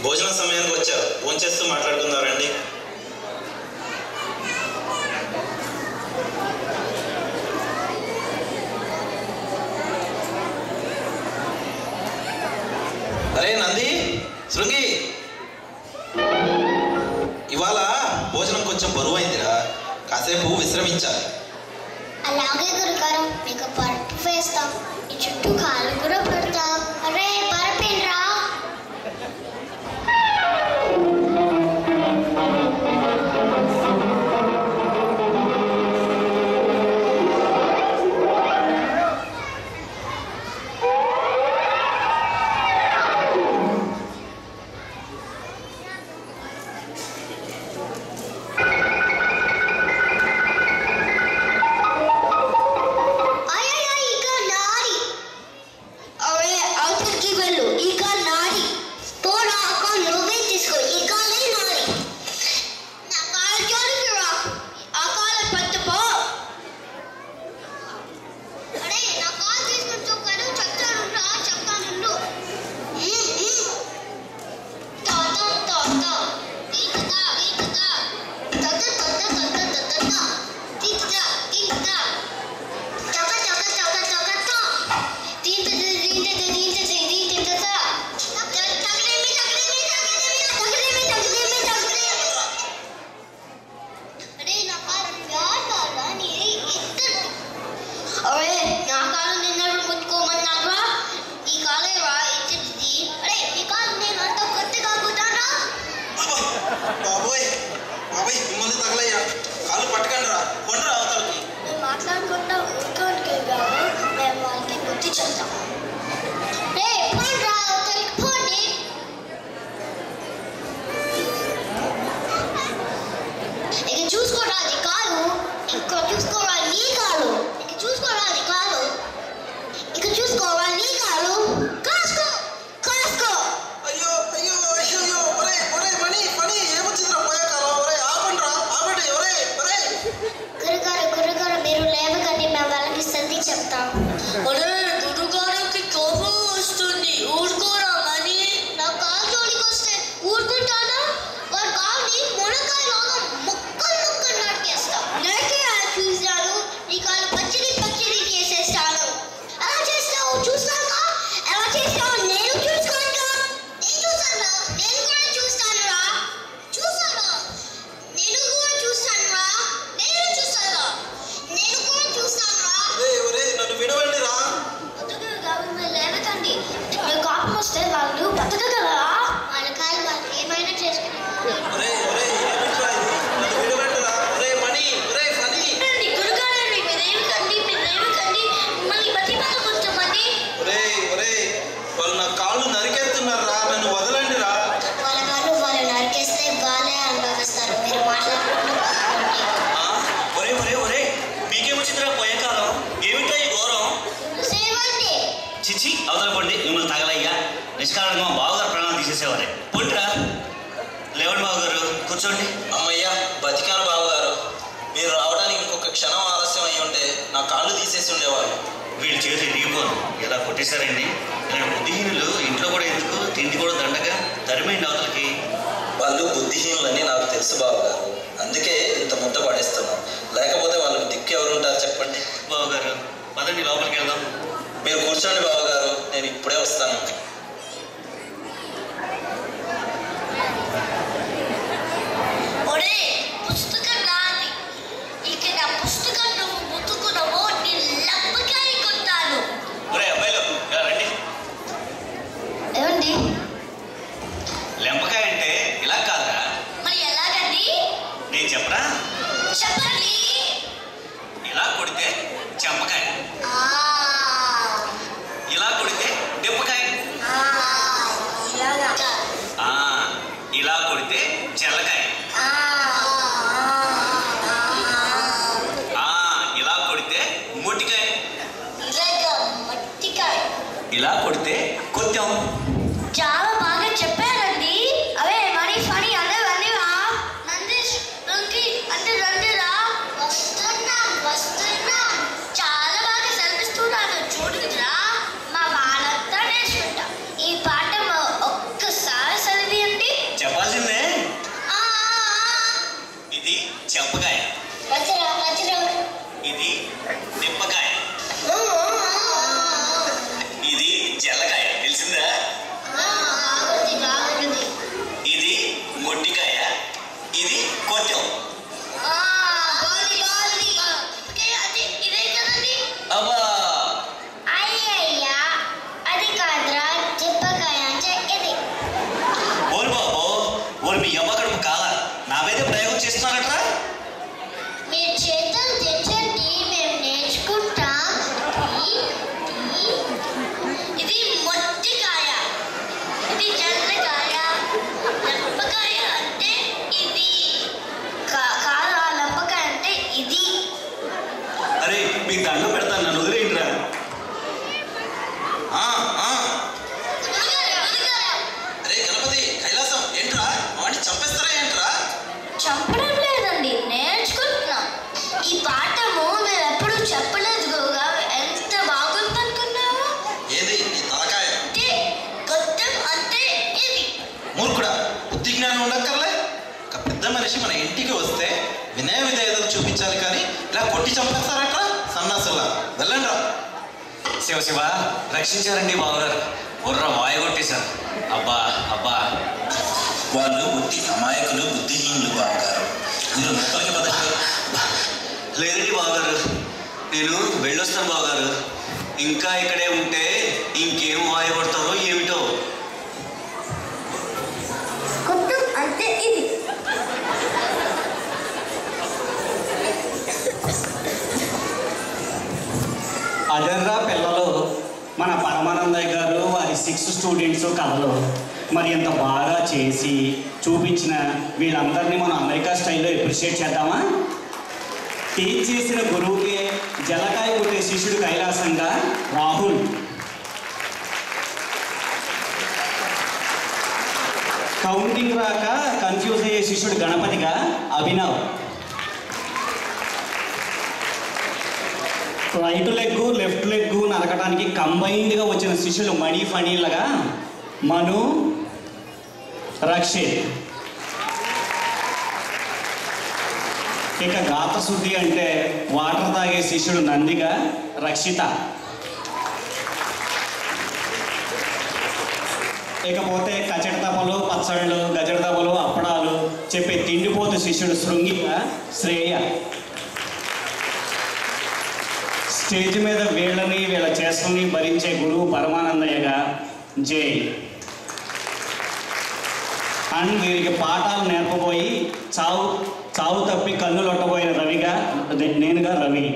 భోజన సమయానికి వచ్చారు, భోంచేస్తూ మాట్లాడుకుందారండి. అరే నంది, శృంగి, ఇవాళ భోజనం కొంచెం బరువు అయిందిరా, కాసేపు విశ్రమించాలి. అలాగే గురుగారు, మీకు పరుపు వేస్తాం, ఈ చుట్టూ కాలు కూడా పెడతాం. అరే పరపేంద్రా. చిచ్చి అవతల పండి, మిమ్మల్ని తగలయ్యా. నిష్కారణంగా బావగారు ప్రాణాలు తీసేసేవారే. పొట్టిరా, లేవండి బావగారు, కూర్చోండి. అమ్మయ్యా, బతికాను బావగారు. మీరు రావడానికి ఇంకొక క్షణం ఆలస్యం అయ్యి ఉంటే నా కాళ్ళు తీసేసి ఉండేవారు. వీళ్ళ చేతులు దిగిపోను, ఎలా కొట్టేశారండి. నేను బుద్ధిహీనులు, ఇంట్లో కూడా ఎందుకు, తిండి కూడా దండగా, తరిమైంది అవతలకి. వాళ్ళు బుద్ధిహీనులని నాకు తెలుసు బావగారు, అందుకే ఇంత ముద్ద పడేస్తున్నాం. లేకపోతే వాళ్ళకి దిక్కు ఎవరుంటారు చెప్పండి. బావగారు పదండి, లోపలికి వెళ్దాం. మీరు కూర్చోండి బావగారు, నేను ఇప్పుడే వస్తాను. పుస్తకం రాది, ఇక నా పుస్తకం నువ్వు ముట్టుకున్నావో నీ లెంపకాయ కొట్టాను. అబ్బాయిలు రండి. ఏమండి లెంపకాయ అంటే ఇలా కాదురా. మరి ఎలాగండి? నేను చెప్పరా? చెప్పండి. ఇలా కొడితే చెంపకాయ, ఇలా కొడితే దెబ్బకాయ, ఇలా కొడితే చెల్లకాయ, ఇలా కొడితే మొట్టికాయ, ఇలా కొడితే కొత్తం. చాలా బాగా చెప్పారండి. అవే మరి ఫనీ అందరూ అన్నీవా? నందీష్ రంకి అంటే రండిరా. వస్తున్నా చాలా బాగా చెంపకాయ. ఇది నిమ్మకాయ. ఇది జల్లకాయ. తెలిసిందా? ఇది మొట్టికాయ. ఇది కొట్టం. అబ్బా అది కాదురా, చెప్పకాయ అంటే ఇది. ఓరు బాబు, ఓరు మీ అమ్మ కడుపు కాదా? నా మీద ప్రయోగం చేస్తున్నారట్రా? మీరు చేతులు తెచ్చండి, మేము నేర్చుకుంటాం. ఇది మొట్టికాయ, ఇది జల్లకాయ, లెంపకాయ అంటే ఇది కాదు, లెంపకాయ అంటే ఇది. అరే మీకు దండం పెడతాను, నన్ను వదిలేయండిరా. అరే గణపతి, కైలాసం ఏంట్రా? వాడిని చంపేస్తారా ఏంట్రా? చంపడం లేదండి, నేర్చుకుంటున్నాం. ఈ పాఠము మేము ఎప్పుడు చెప్పలేదు గురువుగా. ఎంత బాగుందనుకున్నావు? ఏది నీ తలకాయ? అంటే గొట్టం అంటే ఇది. మూర్ఖుడా, బుద్ధి జ్ఞానం ఉండక్కర్లే. ఒక పెద్ద మనిషి మన ఇంటికి వస్తే వినయ విధేయతలు చూపించాలి, కానీ ఇలా కొట్టి చంపేస్తారట్రా సన్నాసులా. వెళ్ళండి రా. శివ శివ, రక్షించారండి బావగారు. బుర్ర వాయ కొట్టేశారు. అబ్బా అబ్బా. వాళ్ళు బుద్ధి అమాయకులు, బుద్ధిహీనులు బావగారు. మీరు లోపలికి పదండి. లేదండి బావగారు, నేను వెళ్ళొస్తాను బావగారు. ఇంకా ఇక్కడే ఉంటే ఇంకేం వాయ కొడతారో ఏమిటో. గొట్టం అంటే ఇది. అదర్రా పిల్లలు, మన పరమానందయ్య గారు వారి 6 స్టూడెంట్స్ కథలు మరి ఎంత బాగా చేసి చూపించిన వీళ్ళందరినీ మనం అమెరికా స్టైల్లో అప్రిషియేట్ చేద్దామా? టీచ్ చేసిన గురువుకి జలకాయ కొట్టే శిష్యుడు కైలాసంగా రాహుల్, కౌంటింగ్ రాక కన్ఫ్యూజ్ అయ్యే శిష్యుడు గణపతిగా Abhinav, right leg left leg నరకడానికి కంబైన్డ్గా వచ్చిన శిష్యులు మణి ఫణీలుగా మను, రక్షిత్. ఇక గాత శుద్ధి అంటే వాటర్ తాగే శిష్యుడు నందిగా రక్షిత. ఇకపోతే కచడి తపలు, పచ్చళ్ళు, గజడి తపలు, అప్పడాలు చెప్పే తిండిపోతు శిష్యుడు శృంగిగా శ్రేయ. స్టేజ్ మీద వీళ్ళని వీళ్ళ చేష్టల్ని భరించే గురువు పరమానందయ్యగా జై. అండ్ వీరికి పాఠాలు నేర్పబోయి చావు తప్పి కన్నులొట్టబోయిన రవిగా నేనుగా రవి.